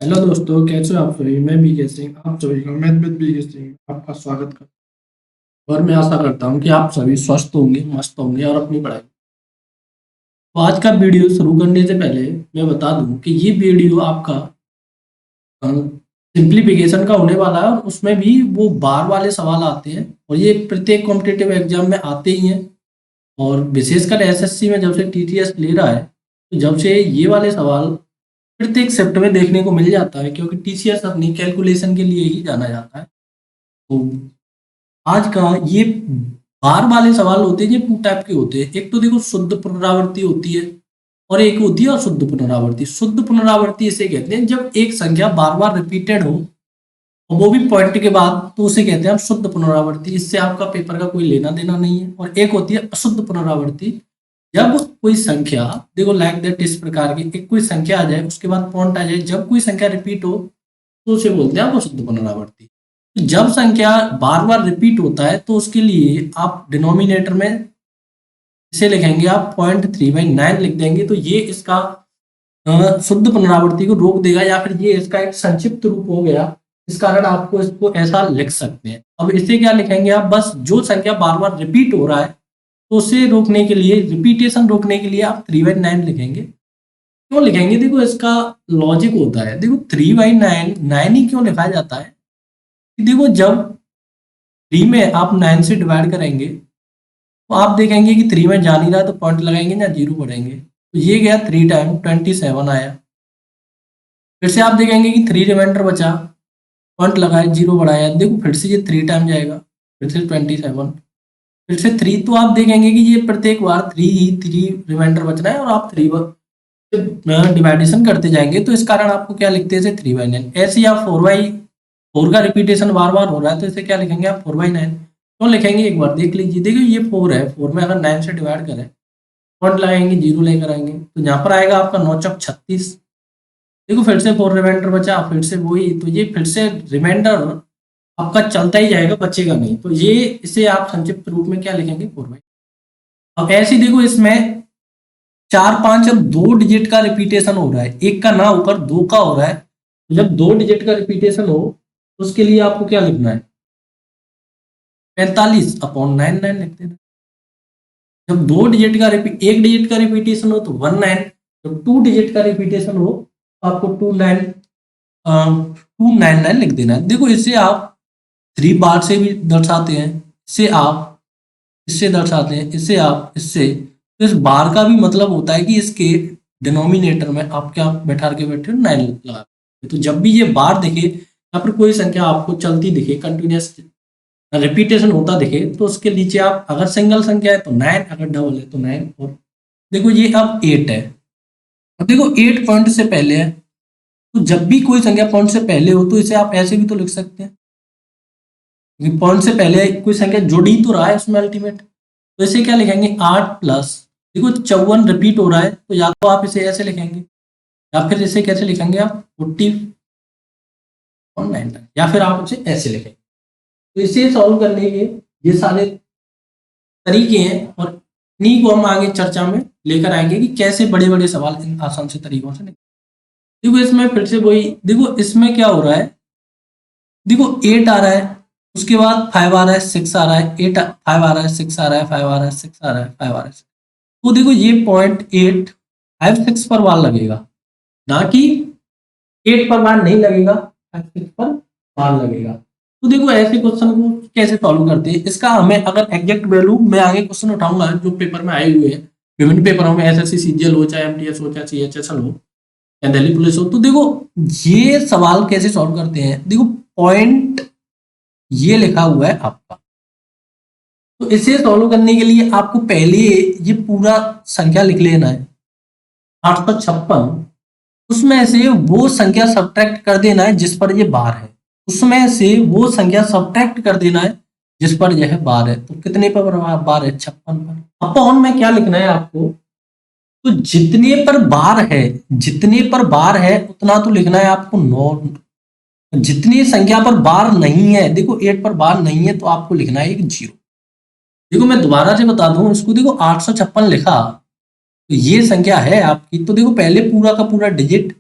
Hello दोस्तों, कैसे हो आप सभी। मैं बीके सिंह आप सभी का मैथ बीके सिंह आपका स्वागत करता हूँ और मैं आशा करता हूँ कि आप सभी स्वस्थ होंगे, मस्त होंगे और अपनी पढ़ाई। तो आज का वीडियो शुरू करने से पहले मैं बता दूं कि ये वीडियो आपका सिंप्लीफिकेशन का होने वाला है और उसमें भी वो बार वाले सवाल आते हैं और ये प्रत्येक कॉम्पिटिटिव एग्जाम में आते ही हैं। और विशेषकर एसएससी में जब से टीटीएस ले रहा है तो जब से ये वाले सवाल प्रत्येक शिफ्ट में देखने को मिल जाता है, क्योंकि टीसीएस अपनी कैलकुलेशन के लिए ही जाना जाता है। तो आज का ये बार वाले सवाल होते हैं, ये टू टाइप के होते हैं। एक तो देखो शुद्ध पुनरावृत्ति होती है और एक होती है अशुद्ध पुनरावृत्ति। शुद्ध पुनरावृत्ति इसे कहते हैं जब एक संख्या बार बार रिपीटेड हो और वो भी पॉइंट के बाद, तो उसे कहते हैं हम शुद्ध पुनरावृत्ति। इससे आपका पेपर का कोई लेना देना नहीं है। और एक होती है अशुद्ध पुनरावृत्ति, जब कोई संख्या, देखो लाइक दैट, इस प्रकार की एक कोई संख्या आ जाए उसके बाद पॉइंट आ जाए, जब कोई संख्या रिपीट हो तो उसे बोलते हैं आप अशुद्ध पुनरावृत्ति। जब संख्या बार बार रिपीट होता है तो उसके लिए आप डिनोमिनेटर में इसे लिखेंगे, आप 0.3/9 लिख देंगे, तो ये इसका शुद्ध पुनरावृत्ति को रोक देगा, या फिर ये इसका एक संक्षिप्त रूप हो गया। इस कारण आपको इसको ऐसा लिख सकते हैं। अब इसे क्या लिखेंगे आप, बस जो संख्या बार बार रिपीट हो रहा है तो उसे रोकने के लिए, रिपीटेशन रोकने के लिए आप 3/9 लिखेंगे। क्यों लिखेंगे, देखो इसका लॉजिक होता है। देखो 3/9 9 ही क्यों लिखा जाता है कि देखो जब 3 में आप 9 से डिवाइड करेंगे तो आप देखेंगे कि 3 में जा नहीं रहा, तो पॉइंट लगाएंगे ना, जीरो बढ़ेंगे, तो ये गया 3 टाइम 27 आया। फिर से आप देखेंगे कि 3 रिमाइंडर बचा, पॉइंट लगाए, जीरो बढ़ाया, देखो फिर से ये 3 टाइम जाएगा, फिर से 27, फिर से 3। तो आप देखेंगे कि ये प्रत्येक बार 3 रिमाइंडर बच रहा है और आप 3 डिवाइडेशन करते जाएंगे, तो इस कारण आपको क्या लिखते हैं, 3/9। ऐसे ही आप 4 का रिपीटेशन बार बार हो रहा है तो इसे क्या लिखेंगे आप, 4/9। क्यों लिखेंगे, एक बार देख लीजिए। देखिए ये 4 है, 4 में अगर 9 से डिवाइड करें, पॉइंट लगाएंगे, जीरो लेकर आएंगे, तो यहाँ पर आएगा आपका 9 चौक 36। देखो फिर से 4 रिमाइंडर बचा, फिर से वही, तो ये फिर से रिमाइंडर आपका चलता ही जाएगा, बचेगा नहीं। तो ये इसे आप संक्षिप्त रूप में क्या लिखेंगे, 4/। अब ऐसे ही देखो इसमें 4 5, अब 2 डिजिट का रिपीटेशन हो रहा है, एक का ना होकर 2 का हो रहा है, तो जब 2 डिजिट का रिपीटेशन हो तो उसके लिए आपको क्या लिखना है, 45/9 लिख देना। जब 2 डिजिट का एक डिजिट का रिपीटेशन हो तो 19, जब 2 डिजिट का रिपीटेशन हो तो आपको 299 लिख देना है। देखो इसे आप 3 बार से भी दर्शाते हैं, इसे आप इससे दर्शाते हैं, इसे आप इससे। तो इस बार का भी मतलब होता है कि इसके डिनोमिनेटर में आप क्या बैठा के बैठे हो, 9 लगा। तो जब भी ये बार दिखे या फिर कोई संख्या आपको चलती दिखे, कंटिन्यूस रिपीटेशन होता दिखे, तो उसके नीचे आप, अगर सिंगल संख्या है तो 9, अगर डबल है तो 9। और देखो ये अब 8 है, अब देखो 8 पॉइंट से पहले है, तो जब भी कोई संख्या पॉइंट से पहले हो तो इसे आप ऐसे भी तो लिख सकते हैं, क्योंकि पॉइंट से पहले कोई संख्या जुड़ ही तो रहा है उसमें अल्टीमेट। तो इसे क्या लिखेंगे, 8 प्लस, देखो 54 रिपीट हो रहा है, तो या तो आप इसे ऐसे लिखेंगे या फिर इसे कैसे लिखेंगे आप, 40/9, या फिर आप इसे ऐसे लिखेंगे। तो इसे सॉल्व करने के ये सारे तरीके हैं और इन्हीं को हम आगे चर्चा में लेकर आएंगे कि कैसे बड़े बड़े सवाल इन आसान से तरीकों से देखो इसमें फिर से वही, देखो इसमें क्या हो रहा है, देखो 8 आ रहा है, उसके बाद 5 आ रहा है, 6 आ रहा है, 8 5 आ रहा है, 6 आ रहा है, 5 आ रहा है, 6 आ रहा है, 5 आ रहा है। तो देखो ये 0.856 पर बार लगेगा, ना कि 8 पर बार नहीं लगेगा, 56 पर बार लगेगा। तो देखो ऐसे क्वेश्चन को कैसे सॉल्व करते हैं, इसका हमें अगर एग्जैक्ट वैल्यू, मैं आगे क्वेश्चन उठाऊंगा जो पेपर में आए हुए हैं, विभिन्न पेपरों में, एसएससी सीजीएल हो, चाहे एमटीएस हो, चाहे सीएचएसएल हो या दिल्ली पुलिस हो। तो देखो ये सवाल कैसे सॉल्व करते हैं, देखो पॉइंट ये लिखा हुआ है आपका, तो इसे सॉल्व करने के लिए आपको पहले ये पूरा संख्या लिख लेना है, 856। उसमें से वो संख्या सब्ट्रैक्ट कर देना है जिस पर ये बार है, उसमें से वो संख्या सब्ट्रैक्ट कर देना है जिस पर यह बार है। तो कितने पर बार है, 56 पर। अपॉन में क्या लिखना है आपको, तो जितने पर बार है, जितने पर बार है उतना तो लिखना है आपको 9। जितनी संख्या पर बार नहीं है, देखो 8 पर बार नहीं है, तो आपको लिखना है एक 0। देखो मैं दोबारा से बता दूं इसको, देखो 856 लिखा, तो ये संख्या है आपकी, तो देखो पहले पूरा का पूरा डिजिट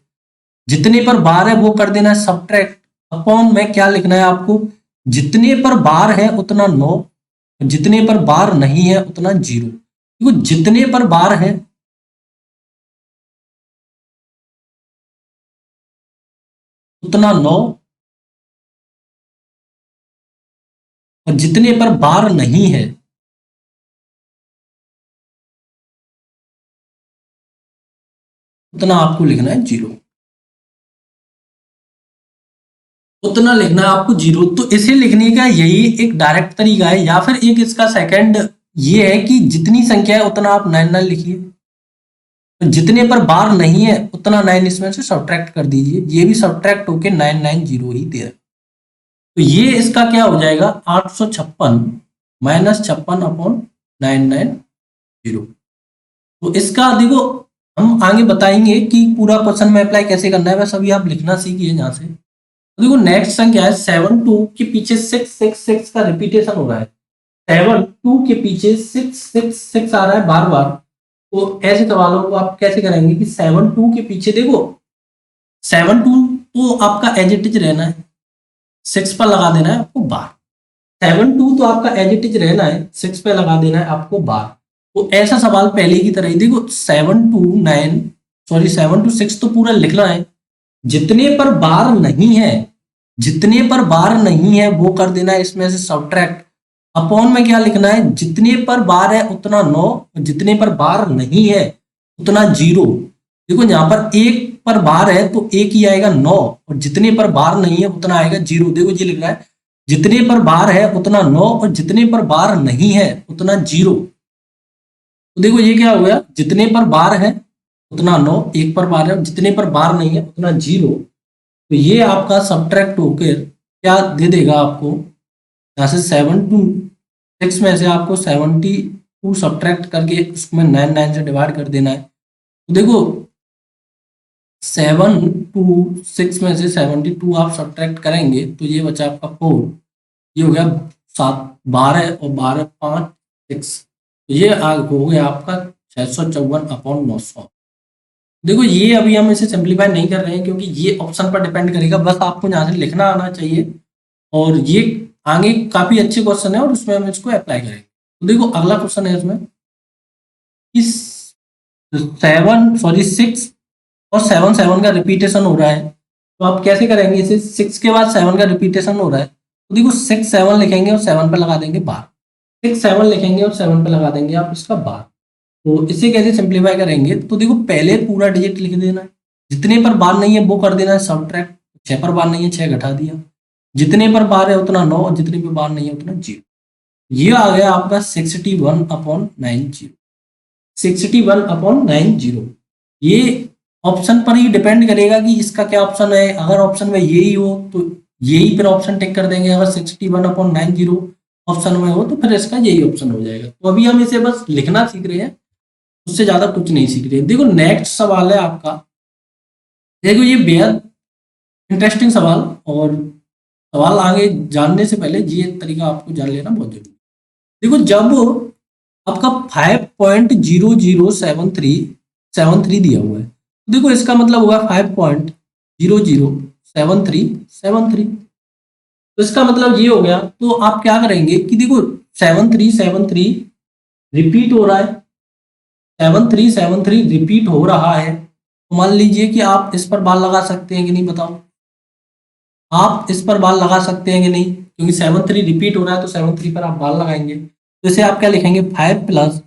जितने पर बार है वो कर देना है सब्ट्रैक्ट, अपॉन में क्या लिखना है आपको, जितने पर बार है उतना 9, जितने पर बार नहीं है उतना 0। देखो जितने पर बार है उतना 9, और जितने पर बार नहीं है उतना आपको लिखना है 0, उतना लिखना है आपको 0। तो इसे लिखने का यही एक डायरेक्ट तरीका है, या फिर एक इसका सेकंड ये है कि जितनी संख्या है उतना आप 9 9 लिखिए, तो जितने पर बार नहीं है उतना 9 इसमें से सब्ट्रैक्ट कर दीजिए, ये भी सब्ट्रैक्ट होके 990 ही दे रहा है। तो ये इसका क्या हो जाएगा, 856 माइनस 56 अपॉन 990। तो इसका देखो हम आगे बताएंगे कि पूरा क्वेश्चन में अप्लाई कैसे करना है, बस अभी आप लिखना सीखिए यहाँ से। तो देखो नेक्स्ट संख्या है 7 2 के पीछे 6 का रिपीटेशन हो रहा है, 7 2 के पीछे 6 आ रहा है बार बार। तो ऐसे सवालों को आप कैसे करेंगे कि 7 2 के पीछे देखो 7 2 तो आपका एज इट इज रहना है, 6 पर लगा देना है आपको बार, 7 2 तो आपका एज इट इज रहना है, 6 पे लगा देना है आपको बार। तो ऐसा सवाल पहले की तरह ही देखो 7 to 6 तो पूरा लिखना है, जितने पर बार नहीं है, जितने पर बार नहीं है वो कर देना है इसमें से सब्ट्रैक्ट, अपॉन में क्या लिखना है, जितने पर बार है उतना 9, जितने पर बार नहीं है उतना 0। देखो यहाँ पर एक पर बार है तो एक ही आएगा 9, और जितने पर बार नहीं है उतना आएगा 0। देखो ये लिख रहा है जितने पर बार है उतना 9 और जितने पर बार नहीं है उतना 0। तो देखो ये क्या हो गया, जितने पर बार है उतना 9, एक पर बार है, जितने पर बार नहीं है उतना 0। तो ये आपका सब्ट्रैक्ट होकर क्या दे देगा आपको, यहाँ से 7 to 6 में से आपको 72 सब्ट्रैक्ट करके उसमें 9 9 से डिवाइड कर देना है। तो देखो 7 to 6 में से 72 आप सब्ट्रैक्ट करेंगे तो ये बचा आपका 4, ये हो गया 7 12 और 12 5 6, तो ये हो गया आपका 654 अपॉन 900। देखो ये अभी हम इसे सिंप्लीफाई नहीं कर रहे हैं क्योंकि ये ऑप्शन पर डिपेंड करेगा, बस आपको यहाँ से लिखना आना चाहिए, और ये आगे काफी अच्छे क्वेश्चन है और उसमें हम इसको अप्लाई करेंगे। तो देखो अगला क्वेश्चन है इसमें इस 6 और 7 का रिपीटेशन हो रहा है, तो आप कैसे करेंगे इसे, 6 के बाद 7 का रिपीटेशन हो रहा है, तो देखो 6 7 लिखेंगे और 7 पे लगा देंगे बार, 6 7 लिखेंगे और 7 पे लगा देंगे आप इसका बार। तो इसे कैसे सिंप्लीफाई करेंगे, तो देखो पहले पूरा डिजिट लिख देना है, जितने पर बार नहीं है वो कर देना है सब्ट्रैक्ट, 6 पर बार नहीं है 6 घटा दिया, जितने पर बार है उतना 9 और जितने पर बार नहीं है उतना 0। ये आ गया आपका 61 अपॉन 90, 61 अपॉन 90। ये ऑप्शन पर ही डिपेंड करेगा कि इसका क्या ऑप्शन है, अगर ऑप्शन में यही हो तो यही फिर ऑप्शन टिक कर देंगे, अगर 61 अपॉन 90 ऑप्शन में हो तो फिर इसका यही ऑप्शन हो जाएगा। तो अभी हम इसे बस लिखना सीख रहे हैं, उससे ज्यादा कुछ नहीं सीख रहे। देखो नेक्स्ट सवाल है आपका, देखो ये बेहद इंटरेस्टिंग सवाल, और सवाल आगे जानने से पहले ये तरीका आपको जान लेना बहुत जरूरी है। देखो जब आपका 5.0073 दिया हुआ है, तो देखो इसका मतलब होगा 5.007373, तो इसका मतलब ये हो गया। तो आप क्या करेंगे कि देखो 7373 रिपीट हो रहा है, 7373 रिपीट हो रहा है, तो मान लीजिए कि आप इस पर बाल लगा सकते हैं कि नहीं, बताओ आप इस पर बाल लगा सकते हैं कि नहीं, क्योंकि 73 रिपीट हो रहा है तो 73 पर आप बाल लगाएंगे। तो इसे आप क्या लिखेंगे 5 प्लस,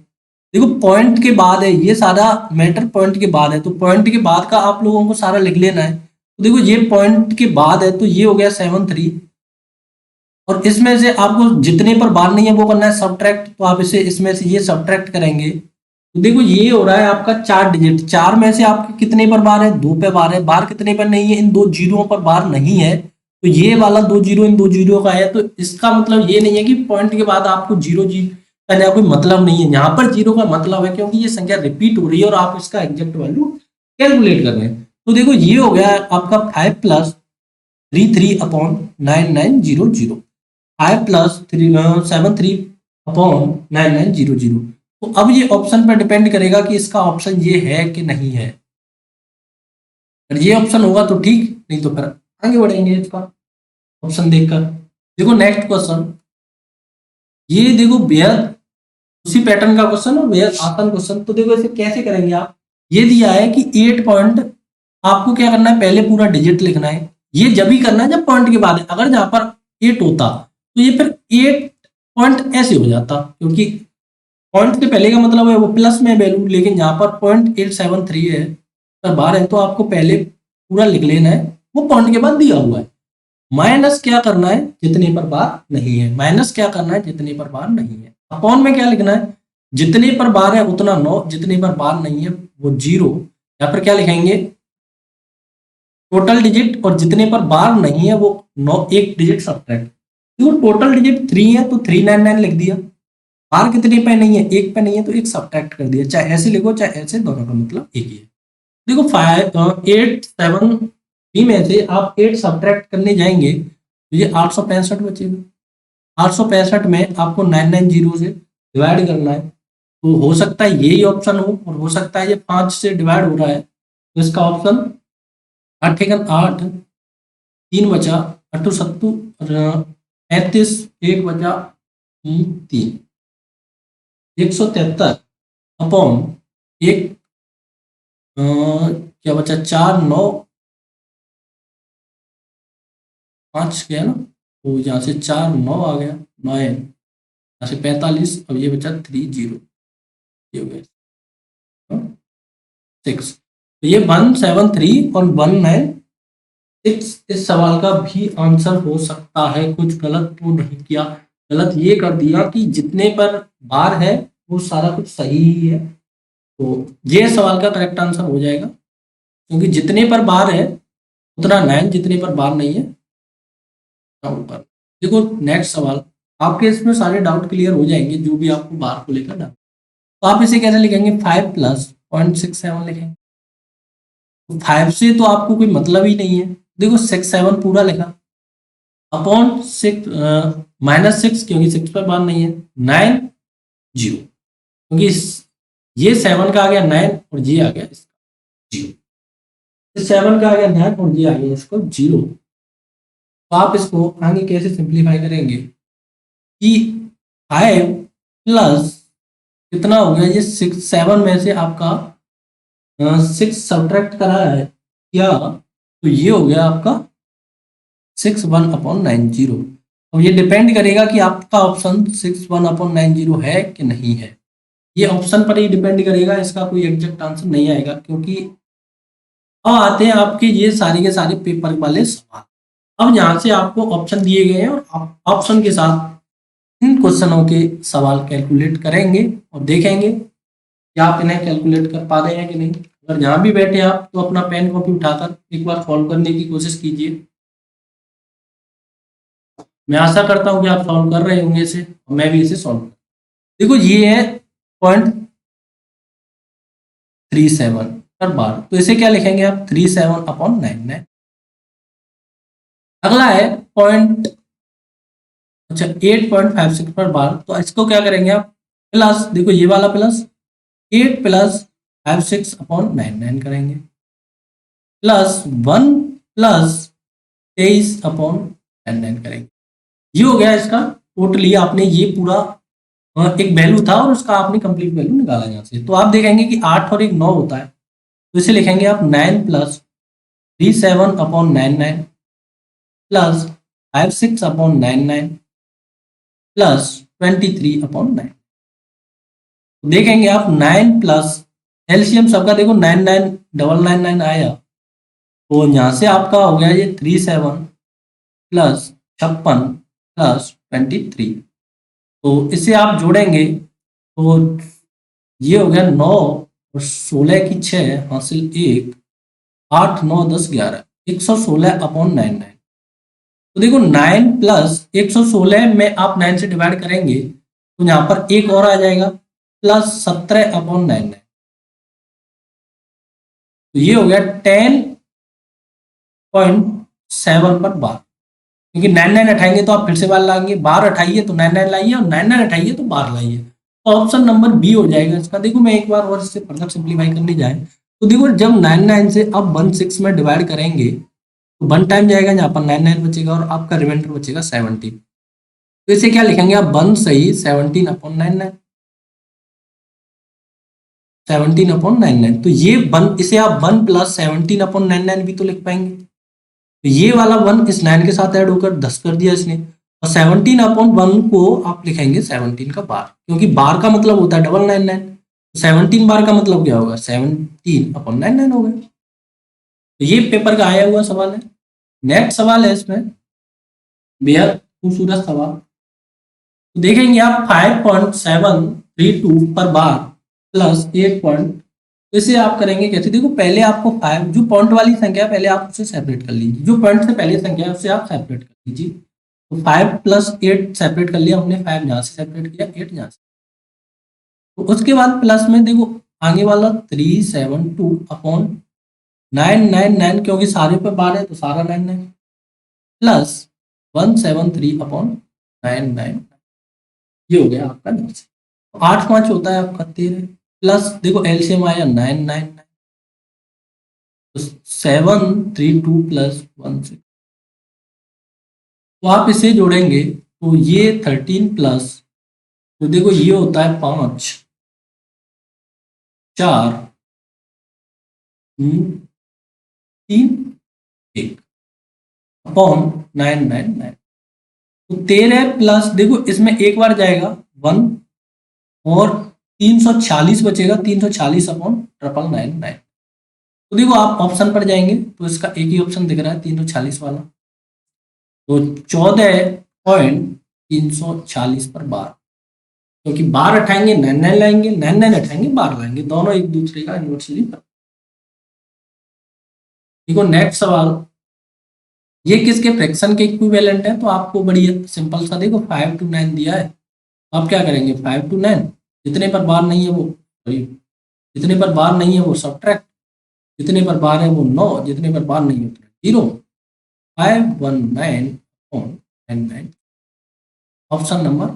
देखो पॉइंट के बाद है, ये सारा मैटर पॉइंट के बाद है, तो पॉइंट के बाद का आप लोगों को सारा लिख लेना है। तो देखो ये पॉइंट के बाद है तो ये हो गया 73, और इसमें से आपको जितने पर बार नहीं है वो करना है सब्ट्रैक्ट, तो आप इसे इसमें से ये सब्ट्रैक्ट करेंगे। तो देखो ये हो रहा है आपका 4 डिजिट, 4 में से आपके कितने पर बार है, 2 पे बार है, बार कितने पर नहीं है, इन 2 जीरो पर बार नहीं है, तो ये वाला 2 जीरो इन 2 जीरो का है। तो इसका मतलब ये नहीं है कि पॉइंट के बाद आपको जीरो का कोई मतलब नहीं है, यहाँ पर जीरो का मतलब है क्योंकि ये संख्या रिपीट हो रही है और आप इसका एग्जैक्ट वैल्यू कैलकुलेट कर रहे हैं। तो देखो ये हो गया आपका 5 प्लस 33 अपॉन 9900, 5 प्लस 73 अपॉन 9900। तो अब ये ऑप्शन पर डिपेंड करेगा कि इसका ऑप्शन ये है कि नहीं है। अगर ये ऑप्शन होगा तो ठीक, नहीं तो फिर आगे बढ़ेंगे इसका ऑप्शन देखकर। देखो नेक्स्ट क्वेश्चन, ये देखो बेहद उसी पैटर्न का क्वेश्चन और बेहद आसान क्वेश्चन। तो देखो इसे कैसे करेंगे आप, ये दिया है कि 8 पॉइंट, आपको क्या करना है, पहले पूरा डिजिट लिखना है। ये जब ही करना है जब पॉइंट के बाद है। अगर जहां पर 8 होता तो ये फिर 8 पॉइंट ऐसे हो जाता, क्योंकि पॉइंट से पहले का मतलब है वो प्लस में वैल्यू, लेकिन यहाँ पर 0.873 है पर बार है, तो आपको पहले पूरा लिख लेना है, वो पॉइंट के बाद दिया हुआ है। माइनस क्या करना है, जितने पर बार नहीं है। माइनस क्या करना है, जितने पर बार नहीं है। अपॉन में क्या लिखना है, जितने पर बार है उतना 9, जितने पर बार नहीं है वो 0। यहाँ पर क्या लिखेंगे, टोटल डिजिट, और जितने पर बार नहीं है वो 9, एक डिजिट सब्ट्रैक्ट। देखो टोटल डिजिट 3 है तो 399 लिख दिया। बार कितने पे नहीं है, एक पे नहीं है तो एक सब्ट्रैक्ट कर दिया। चाहे ऐसे लिखो चाहे ऐसे, दोनों का मतलब एक ही है। देखो 873 में से आप 8 सब्ट्रैक्ट करने जाएंगे तो ये 865 बचेगा। 865 में आपको 990 से डिवाइड करना है, तो हो सकता है यही ऑप्शन हो और हो सकता है ये 5 से डिवाइड हो रहा है, तो इसका ऑप्शन 8 8, 3 बचा, 8 7 35, 1 बचा 3, 173 अपॉन एक, क्या बचा 4 9 5 गया ना, तो यहाँ से 4 9 आ गया, 9 यहाँ से 45, अब ये बचा 3 0, ये हो गया 6। तो ये 173 और 196 इस सवाल का भी आंसर हो सकता है। कुछ गलत तो नहीं किया, गलत ये कर दिया कि जितने पर बार है वो सारा कुछ सही ही है, तो ये सवाल का करेक्ट आंसर हो जाएगा, क्योंकि जितने पर बार है उतना 9, जितने पर बार नहीं है ऊपर। देखो नेक्स्ट सवाल, आपके इसमें सारे डाउट क्लियर हो जाएंगे जो भी आपको बार को लेकर डाउट। तो आप इसे कैसे लिखेंगे, 5 प्लस 0.67 लिखेंगे। 5 से तो आपको कोई मतलब ही नहीं है, देखो 6 7 पूरा लिखा, अपॉन 6 -6, क्योंकि 6 पर बार नहीं है, 9 0, क्योंकि ये 7 का आ गया 9 और ये आ गया इसका 0, 7 का आ गया 9 और ये आ गया इसको 0। तो आप इसको आगे कैसे सिंप्लीफाई करेंगे कि 5 प्लस कितना हो गया, ये 6 7 में से आपका 6 सब्ट्रैक्ट करा है क्या, तो ये हो गया आपका 61/90। अब ये डिपेंड करेगा कि आपका ऑप्शन 61/90 है कि नहीं है, ये ऑप्शन पर ही डिपेंड करेगा, इसका कोई एग्जैक्ट आंसर नहीं आएगा। क्योंकि अब आते हैं आपके ये सारे के सारे पेपर वाले सवाल। अब यहाँ से आपको ऑप्शन दिए गए हैं और ऑप्शन के साथ इन क्वेश्चनों के सवाल कैलकुलेट करेंगे और देखेंगे कि आप इन्हें कैलकुलेट कर पा रहे हैं कि नहीं। अगर जहाँ भी बैठे आप तो अपना पेन कॉपी उठाकर एक बार सॉल्व करने की कोशिश कीजिए। मैं आशा करता हूँ कि आप सॉल्व कर रहे होंगे इसे, और मैं भी इसे सॉल्व कर। देखो ये है 0.37 पर बार, तो इसे क्या लिखेंगे आप, 37/99। अगला है पॉइंट, अच्छा 8.56 पर बार, तो इसको क्या करेंगे आप, प्लस, देखो ये वाला प्लस 8 प्लस 56/99 करेंगे, प्लस 1 प्लस 23/99 करेंगे। ये हो गया इसका टोटली, आपने ये पूरा एक वैल्यू था और उसका आपने कंप्लीट वैल्यू निकाला यहाँ से। तो आप देखेंगे कि 8 और 1 9 होता है, तो इसे लिखेंगे आप 9 प्लस 37/99 प्लस 56/99 प्लस 23/9। देखेंगे आप 9 प्लस एलसीएम सबका, देखो 99999 आया, तो यहाँ से आपका हो गया ये 37 प्लस 56 प्लस 23। तो इसे आप जोड़ेंगे तो ये हो गया 9 और 16 की 6 हासिल 1, 8 9 10 11, 116/99। तो देखो 9 प्लस 116 में आप 9 से डिवाइड करेंगे तो यहाँ पर एक और आ जाएगा, प्लस 17/99। तो ये हो गया 10.7 पर बार, क्योंकि 99 उठाएंगे तो आप फिर से बार लाएंगे, बार उठाइए तो 99 लाइए और 99 उठाइए तो बार लाइए। तो ऑप्शन नंबर बी हो जाएगा इसका। देखो मैं एक बार और इससे फर्दर सिंप्लीफाई करने जाए तो देखो जब 99 से अब 16 में डिवाइड करेंगे तो 1 टाइम जाएगा, यहाँ पर 99 बचेगा और आपका रिमाइंडर बचेगा 17। तो इसे क्या लिखेंगे आप, 1 सही 17/99, 17/99। तो ये 1, इसे आप 1 + 17/99 भी तो लिख पाएंगे। तो ये वाला 1 इस 9 के साथ ऐड होकर 10 कर दिया इसने, और 17/1 को आप लिखेंगे 17 का बार, क्योंकि बार का मतलब होता है 999। 17 बार का मतलब क्या होगा, 17/99 हो गया। तो ये पेपर का आया हुआ सवाल है। नेक्स्ट सवाल है इसमें बेहद खूबसूरत सवाल। तो देखेंगे आप 5.732 पर बार प्लस 8 पॉइंट, तो इसे आप करेंगे कैसे, देखो पहले आपको 5 जो पॉइंट वाली संख्या है पहले आप उसे सेपरेट कर लीजिए, जो पॉइंट से पहले संख्या है उसे आप सेपरेट कर लीजिए। तो 5 + 8 सेपरेट कर लिया हमने, 5 यहाँ से सेपरेट किया, 8 यहाँ से। तो उसके बाद प्लस में देखो आगे वाला 372/999, क्योंकि सारे पे बार है तो सारा 99, प्लस 173/999, ये हो गया आपका 9। 8 5 होता है आपका 13, प्लस देखो एलसीएम आया 999, तो 732 + 1 6। तो आप इसे जोड़ेंगे तो ये 13 प्लस, तो देखो ये होता है 5 4 3 1 अपॉन 999। तो 13 प्लस देखो इसमें एक बार जाएगा 1 और 346 बचेगा, 346/999। तो देखो आप ऑप्शन पर जाएंगे तो इसका एक ही ऑप्शन दिख रहा है 346 वाला, तो 14.346 पर बार, क्योंकि बार उठाएंगे 99 लाएंगे, 99 उठाएंगे बार लाएंगे, दोनों एक दूसरे का इन्वर्सली। देखो नेक्स्ट सवाल, ये किसके फ्रैक्शन के इक्विवेलेंट है, तो आपको बड़ी सिंपल सा देखो 5 to 9 दिया है, आप क्या करेंगे 5 to 9, जितने पर बार नहीं है वो जितने पर बार नहीं है वो सब्ट्रैक्ट, जितने पर बार है वो 9, जितने पर बार नहीं है उतने 0, 519/99, ऑप्शन नंबर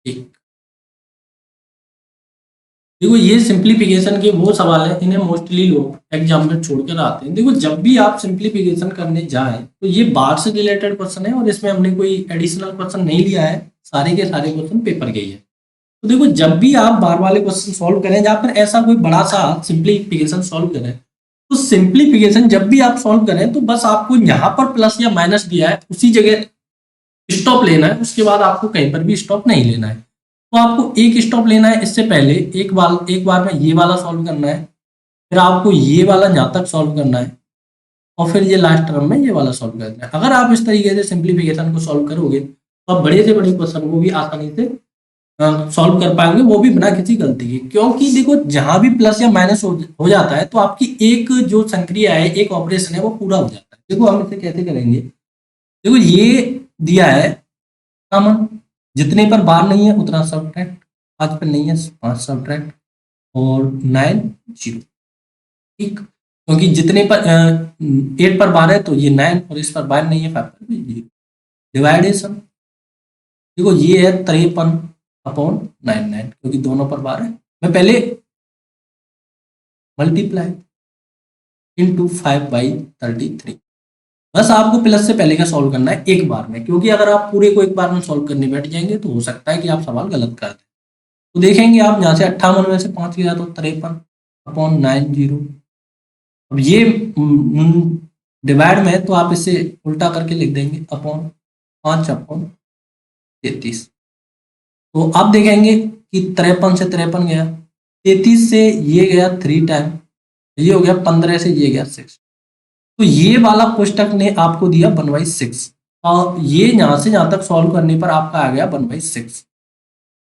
1। देखो ये सिंप्लीफिकेशन के वो सवाल है, इन्हें मोस्टली लोग एग्जाम में छोड़ कर आते हैं। देखो जब भी आप सिंप्लीफिकेशन करने जाएं तो ये बार से रिलेटेड क्वेश्चन है और इसमें हमने कोई एडिशनल क्वेश्चन नहीं लिया है, सारे के सारे क्वेश्चन पेपर के ही है। तो देखो जब भी आप बार वाले क्वेश्चन सॉल्व करें जहाँ पर ऐसा कोई बड़ा सा सिंप्लीफिकेशन सॉल्व करें, तो सिंप्लीफिकेशन जब भी आप सॉल्व करें तो बस आपको यहाँ पर प्लस या माइनस दिया है उसी जगह स्टॉप लेना है, उसके बाद आपको कहीं पर भी स्टॉप नहीं लेना है। तो आपको एक स्टॉप लेना है, इससे पहले एक बार में ये वाला सॉल्व करना है, फिर आपको ये वाला जहाँ तक सॉल्व करना है, और फिर ये लास्ट टर्म में ये वाला सॉल्व करना है। अगर आप इस तरीके से सिंप्लीफिकेशन को सॉल्व करोगे तो आप बड़े से बड़े क्वेश्चन को भी आसानी से सॉल्व कर पाएंगे, वो भी बिना किसी गलती के। क्योंकि देखो जहां भी प्लस या माइनस हो जाता है तो आपकी एक जो संक्रिया है, एक ऑपरेशन है, वो पूरा हो जाता है। देखो हम इसे कैसे करेंगे, देखो ये दिया है कॉमन, जितने पर बार नहीं है उतना सब्ट्रैक्ट, 5 पर नहीं है 5 सब्ट्रैक्ट, और 9 0, ठीक, क्योंकि जितने पर 8 पर बार है तो ये 9, और इस पर बार नहीं है 5 पर 0। डिवाइडेशन देखो ये है 53/99, क्योंकि दोनों पर बार है। मैं पहले मल्टीप्लाई इंटू 5/33, बस आपको प्लस से पहले का सॉल्व करना है एक बार में, क्योंकि अगर आप पूरे को एक बार में सॉल्व करने बैठ जाएंगे तो हो सकता है कि आप सवाल गलत कर दें। तो देखेंगे आप यहाँ से 58 में से 5 गया तो 53/90। अब ये डिवाइड में है तो आप इसे उल्टा करके लिख देंगे अपॉन 5/33। तो आप देखेंगे कि 53 से 53 गया, 33 से ये गया 3 टाइम, ये हो गया 15 से ये गया 6, तो ये वाला कोष्टक ने आपको दिया 1/6, और ये यहाँ से यहाँ तक सॉल्व करने पर आपका आ गया 1/6,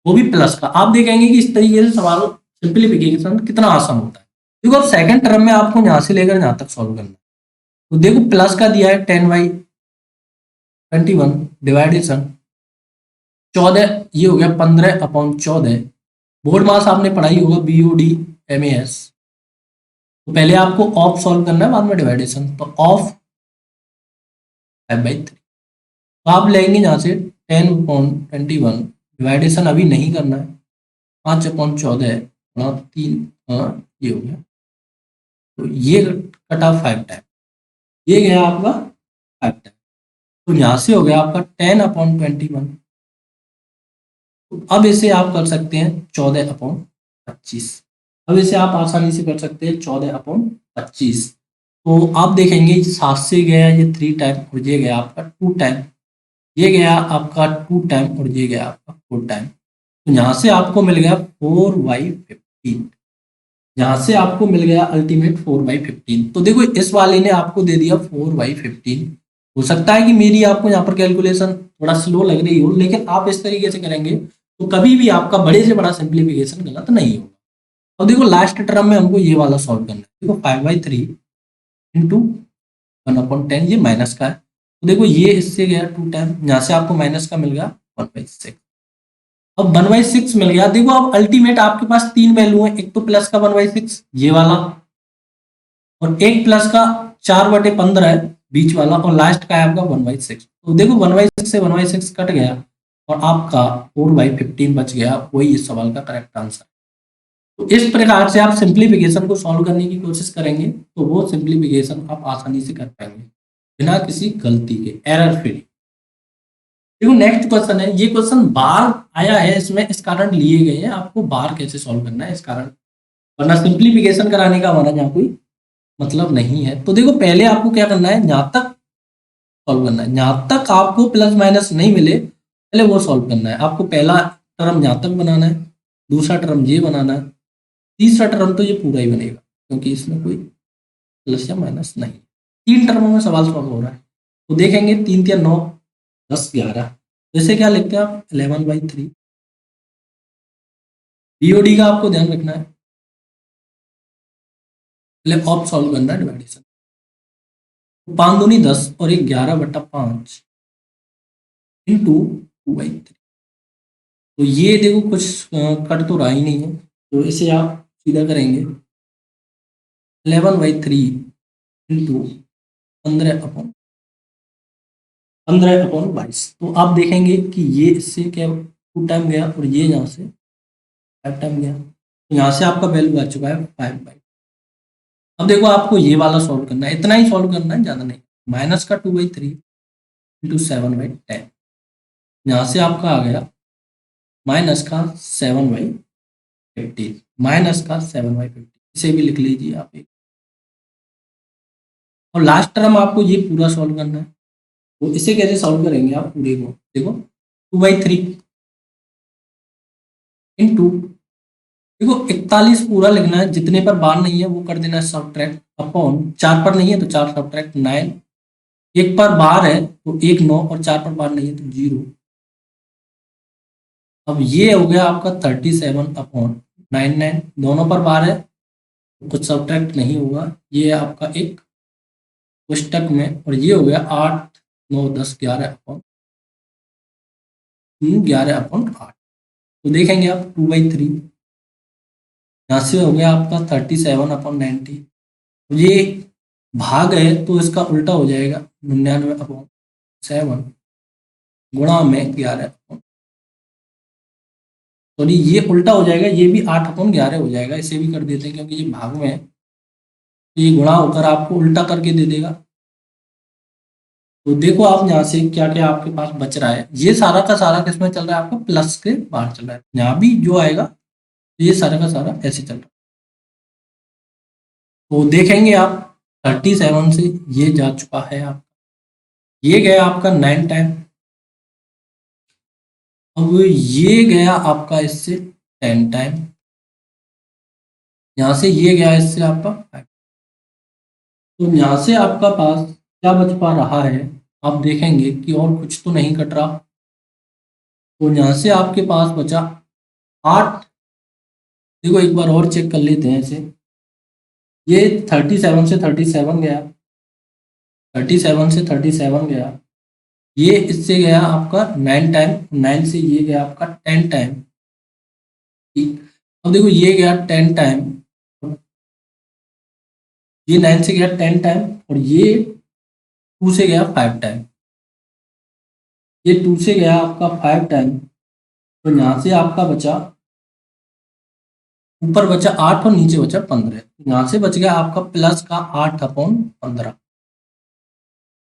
वो भी प्लस का। आप देखेंगे कि इस तरीके से सवाल सिंप्लीफिकेशन कितना आसान होता है। देखो अब सेकंड टर्म में आपको यहाँ से लेकर यहाँ तक सॉल्व करना है, तो देखो प्लस का दिया है 10/21 डिवाइडेशन 14, ये हो गया 15/14। बोर्ड मास आपने पढ़ाई होगा BOD MAS, तो पहले आपको ऑफ सॉल्व करना है बाद में डिवाइडेशन, तो ऑफ 5/3। तो आप लेंगे यहाँ से 10/21 डिवाइडेशन अभी नहीं करना है, 5/14 3, ये हो गया तो ये कटा 5 टाइम, ये गया आपका 5 टाइम। तो यहाँ से हो गया आपका 10/21। अब इसे आप कर सकते हैं 14/25। अब इसे आप आसानी से कर सकते हैं 14/25। तो आप देखेंगे 7 से गया ये 3 टाइम और ये गया आपका 2 टाइम, ये गया आपका 2 टाइम और ये गया आपका 4 टाइम। तो यहाँ से आपको मिल गया 4/15। यहाँ से आपको मिल गया अल्टीमेट 4/15। तो देखो इस वाले ने आपको दे दिया 4/15। हो सकता है कि मेरी आपको यहाँ पर कैलकुलेशन थोड़ा स्लो लग रही हो, लेकिन आप इस तरीके से करेंगे तो कभी भी आपका बड़े से बड़ा सिंप्लीफिकेशन गलत नहीं होगा। अब देखो लास्ट टर्म में हमको ये वाला सॉल्व करना है। देखो 5/3 इंटू 1/10, ये माइनस का है। तो देखो ये इससे गया 2 टाइम, यहाँ से आपको माइनस का मिल गया 1/6। अब 1/6 मिल गया। देखो अब अल्टीमेट आपके पास 3 वैल्यू है, एक तो प्लस का 1/6 ये वाला, और एक प्लस का 4/15 है बीच वाला, और लास्ट का है आपका 1/6। तो देखो 1/6 से 1/6 कट गया और आपका 4/15 बच गया। वही इस सवाल का करेक्ट आंसर। तो इस प्रकार से आप सिंप्लीफिकेशन को सॉल्व करने की कोशिश करेंगे तो वो सिंप्लीफिकेशन आप आसानी से कर पाएंगे बिना किसी गलती के, एरर फ्री। देखो नेक्स्ट क्वेश्चन है, ये क्वेश्चन बार आया है इसमें, इस कारण लिए गए हैं, आपको बार कैसे सॉल्व करना है इस कारण, वरना सिंप्लीफिकेशन कराने का हमारा यहाँ कोई मतलब नहीं है। तो देखो पहले आपको क्या करना है, यहाँ तक सॉल्व करना है, यहाँ तक आपको प्लस माइनस नहीं मिले पहले वो सॉल्व करना है। आपको पहला टर्म यहाँ तक बनाना है, दूसरा टर्म ये बनाना है, तीसरा टर्म तो ये पूरा ही बनेगा क्योंकि इसमें कोई प्लस या माइनस नहीं। 3 टर्मों में सवाल सॉल्व हो रहा है। तो देखेंगे 3 3 9 10 11, जैसे क्या लिखते हैं आप 11/3। बीओडी का आपको ध्यान रखना है, पहले ऑप सॉल्व करना है डिवाइडेशन। 5 दूनी 10 और एक 11/5 इंटू 2/3। तो ये देखो कुछ कट तो रहा ही नहीं है, तो इसे आप सीधा करेंगे 11/3 इंटू 15/22। तो आप देखेंगे कि ये इससे क्या 2 टाइम गया और ये यहाँ से 5 टाइम गया। तो यहाँ से आपका वैल्यू आ चुका है 5/। अब देखो आपको ये वाला सॉल्व करना है, इतना ही सॉल्व करना है, ज़्यादा नहीं। माइनस का 2/3 इंटू 7/10, यहाँ से आपका आ गया माइनस का 7/15, माइनस का 7/15, इसे भी लिख लीजिए आप एक। और लास्ट टर्म आपको ये पूरा सॉल्व करना है। तो इसे कैसे सॉल्व करेंगे आप पूरे को, देखो 2/3 इंटू, देखो 41 पूरा लिखना है, जितने पर बार नहीं है वो कर देना है सब्ट्रैक्ट, अपॉन 4 पर नहीं है तो 4 सब्ट्रैक्ट 9, एक पर बार है तो 1 9 और 4 पर बार नहीं है तो 0। अब ये हो गया आपका 37/99, दोनों पर बार है तो कुछ सब्ट्रैक्ट नहीं होगा, ये आपका एक पुस्तक में, और ये हो गया 8 9 10 11/8। तो देखेंगे आप 2/3, यहाँ से हो गया आपका 37/90। ये भाग है तो इसका उल्टा हो जाएगा 99/7 गुणा में 11। सॉरी ये उल्टा हो जाएगा, ये भी 8/11 हो जाएगा, इसे भी कर देते हैं क्योंकि ये भाग में है, तो ये गुणा होकर आपको उल्टा करके दे देगा। तो देखो आप यहाँ से क्या क्या आपके पास बच रहा है, ये सारा का सारा किसमें चल रहा है, आपका प्लस के बाहर चल रहा है, यहाँ भी जो आएगा तो ये सारा का सारा ऐसे चल रहा है। तो देखेंगे आप 37 से ये जा चुका है आप, ये गया आपका 9 टाइम, अब ये गया आपका इससे 10 टाइम, यहाँ से ये गया इससे आपका 5। तो यहाँ से आपका पास क्या बच पा रहा है, आप देखेंगे कि और कुछ तो नहीं कट रहा। तो यहाँ से आपके पास बचा 8। देखो एक बार और चेक कर लेते हैं इसे, ये 37 से 37 गया, 37 से 37 गया, ये इससे गया आपका 9 टाइम, 9 से ये गया आपका 10 टाइम। ठीक, अब देखो ये गया 10 टाइम, ये 9 से गया 10 टाइम, और ये 2 से गया 5 टाइम, ये 2 से गया आपका 5 टाइम। तो यहाँ से आपका बचा ऊपर बचा 8 और नीचे बचा 15। यहाँ से बच गया आपका प्लस का 8/15,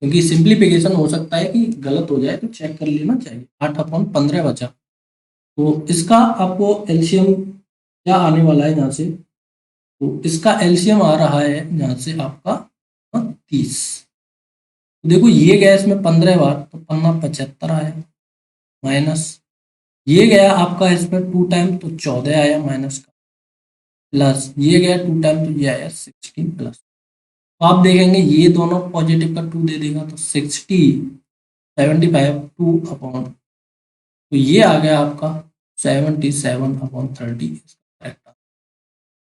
क्योंकि सिंप्लीफिकेशन हो सकता है कि गलत हो जाए तो चेक कर लेना चाहिए। 8/15 बचा, तो इसका आपको एलसीएम क्या आने वाला है यहाँ से, तो इसका एलसीएम आ रहा है यहाँ से आपका 30। देखो ये गया इसमें 15 बार तो 15 75 आया, माइनस ये गया आपका इसमें 2 टाइम तो 14 आया माइनस का, प्लस ये गया 2 टाइम तो ये आया 16 प्लस। तो आप देखेंगे ये दोनों पॉजिटिव का 2 दे देगा तो 75 2/, तो ये आ गया आपका 77/30।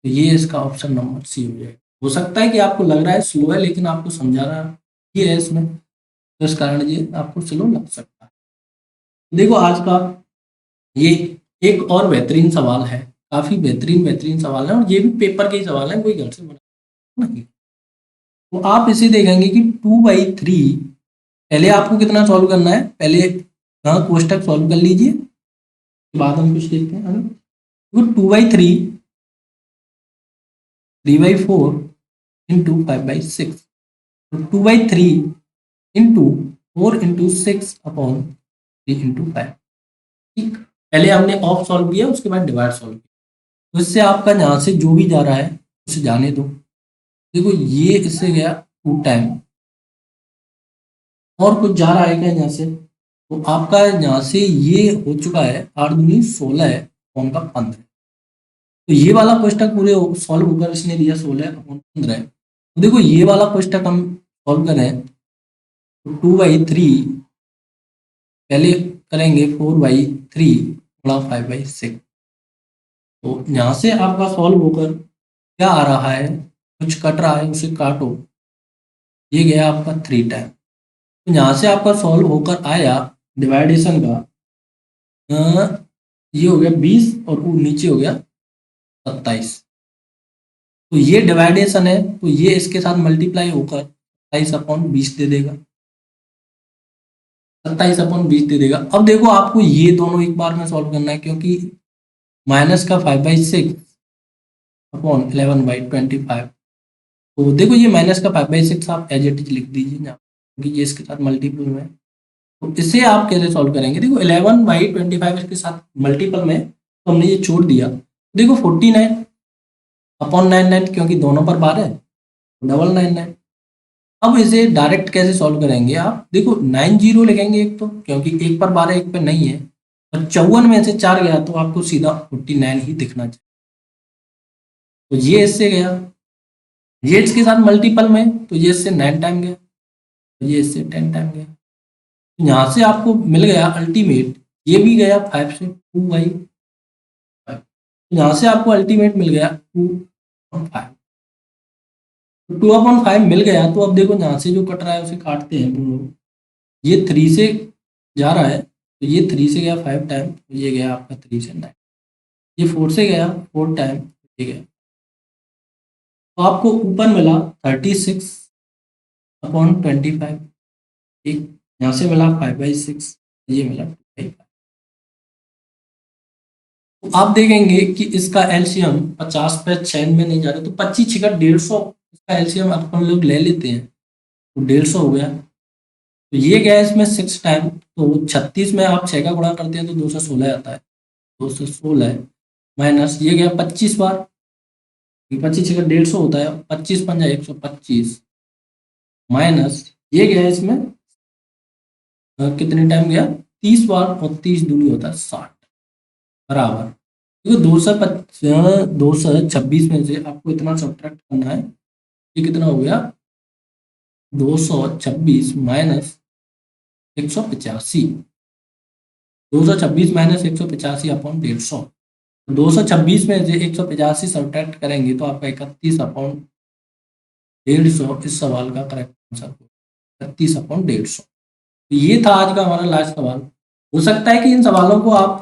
तो ये इसका ऑप्शन नंबर सी हो जाएगा। हो सकता है कि आपको लग रहा है स्लो है, लेकिन आपको समझा रहा ये है इसमें, तो इस कारण ये आपको स्लो लग सकता है। देखो आज का ये एक और बेहतरीन सवाल है, काफी बेहतरीन सवाल है, और ये भी पेपर के ही सवाल है, कोई घर से बना नहीं। तो आप इसे देखेंगे कि 2/3, पहले आपको कितना सॉल्व करना है, पहले यहाँ कोष्टक सॉल्व कर लीजिए, बाद हम कुछ देखते हैं। तो 2/3 3/4 इंटू 5/6, तो 2/3 इंटू 4 इंटू 6/3 इंटू 5। ठीक, पहले हमने ऑफ सॉल्व किया, उसके बाद डिवाइड सॉल्व किया, तो इससे आपका यहाँ से जो भी जा रहा है उसे जाने दो। देखो ये इससे गया 2 टाइम, और कुछ जा रहा है क्या यहाँ से, तो आपका यहाँ से ये हो चुका है 8 दूनी 16 है, कौन का 15। तो ये वाला क्वेश्चन पूरे सॉल्व होकर इसने दिया 16/15। तो देखो ये वाला क्वेश्चन हम सॉल्व करें तो 2/3 पहले करेंगे 4/3 गुणा 5/6। तो यहाँ से आपका सॉल्व होकर क्या आ रहा है, कुछ कट रहा है उसे काटो, ये गया आपका 3 टाइम। तो यहाँ से आपका सॉल्व होकर आया डिवाइडेशन का, ये हो गया 20 और नीचे हो गया 27। तो ये डिवाइडेशन है, तो ये इसके साथ मल्टीप्लाई होकर 27/20 दे देगा, 27/20 दे देगा। अब देखो आपको ये दोनों एक बार में सॉल्व करना है, क्योंकि माइनस का 5/6/11/25। तो देखो ये माइनस का 5/6 आप एज इट इज लिख दीजिए यहाँ, क्योंकि ये इसके साथ मल्टीपल में है। तो इसे आप कैसे सॉल्व करेंगे, देखो 11/25 इसके साथ मल्टीपल में, तो हमने ये छोड़ दिया। देखो 49/99, क्योंकि दोनों पर बार है, 999। अब इसे डायरेक्ट कैसे सॉल्व करेंगे आप, देखो 90 लिखेंगे एक तो, क्योंकि एक पर 12 एक पर नहीं है, और 54 में से 4 गया तो आपको सीधा 49 ही दिखना चाहिए। तो ये इससे गया, ये इसके साथ मल्टीपल में, तो ये इससे 9 टाइम गया, तो ये इससे 10 टाइम गया। तो यहाँ से आपको मिल गया अल्टीमेट, ये भी गया 5 से 2/5। यहाँ से आपको अल्टीमेट मिल गया 2/5। 2/5 मिल गया, तो अब देखो यहाँ से जो कट रहा है उसे काटते हैं हम लोग। ये 3 से जा रहा है, तो ये 3 से गया 5 टाइम, तो ये गया आपका 3 से 9। ये 4 से गया 4 टाइम, ये गया, तो आपको ऊपर मिला 36/25। ठीक, यहाँ से मिला 5/6, ये मिला 2/5। तो आप देखेंगे कि इसका एलसीएम 50 पे 6 में नहीं जा रहा, तो 25 छिका 150, इसका एलसीएम अपन लोग ले लेते हैं, तो 150 हो गया। तो ये गया इसमें 6 टाइम, तो 36 में आप 6 का गुणा करते हैं तो 216 आता है, 216 माइनस ये गया 25 बार, 25 छिका 150 होता है, 25×5 125, माइनस ये गया इसमें कितने टाइम गया 30 बार, और 30 दूनी होता है 60, बराबर। देखो 226 में से आपको इतना सब्ट्रैक्ट करना है, ये कितना हो गया 226 माइनस 185, 226 माइनस 185/150। 226 में से 185 सब्ट्रैक्ट करेंगे तो आपका 31/150 इस सवाल का करेक्ट आंसर होगा, 31/150। तो ये था आज का हमारा लास्ट सवाल। हो सकता है कि इन सवालों को आप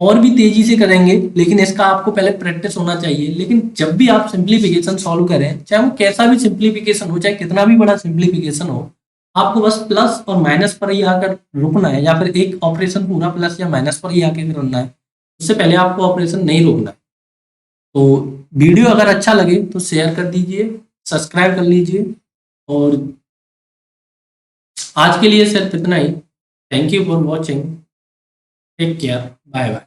और भी तेजी से करेंगे, लेकिन इसका आपको पहले प्रैक्टिस होना चाहिए। लेकिन जब भी आप सिंप्लीफिकेशन सॉल्व करें, चाहे वो कैसा भी सिंप्लीफिकेशन हो, चाहे कितना भी बड़ा सिंप्लीफिकेशन हो, आपको बस प्लस और माइनस पर ही आकर रुकना है, या फिर एक ऑपरेशन पूरा प्लस या माइनस पर ही आके करना है, उससे पहले आपको ऑपरेशन नहीं रोकना है। तो वीडियो अगर अच्छा लगे तो शेयर कर दीजिए, सब्सक्राइब कर लीजिए और आज के लिए सिर्फ इतना ही। Thank you for watching. Take care, bye bye.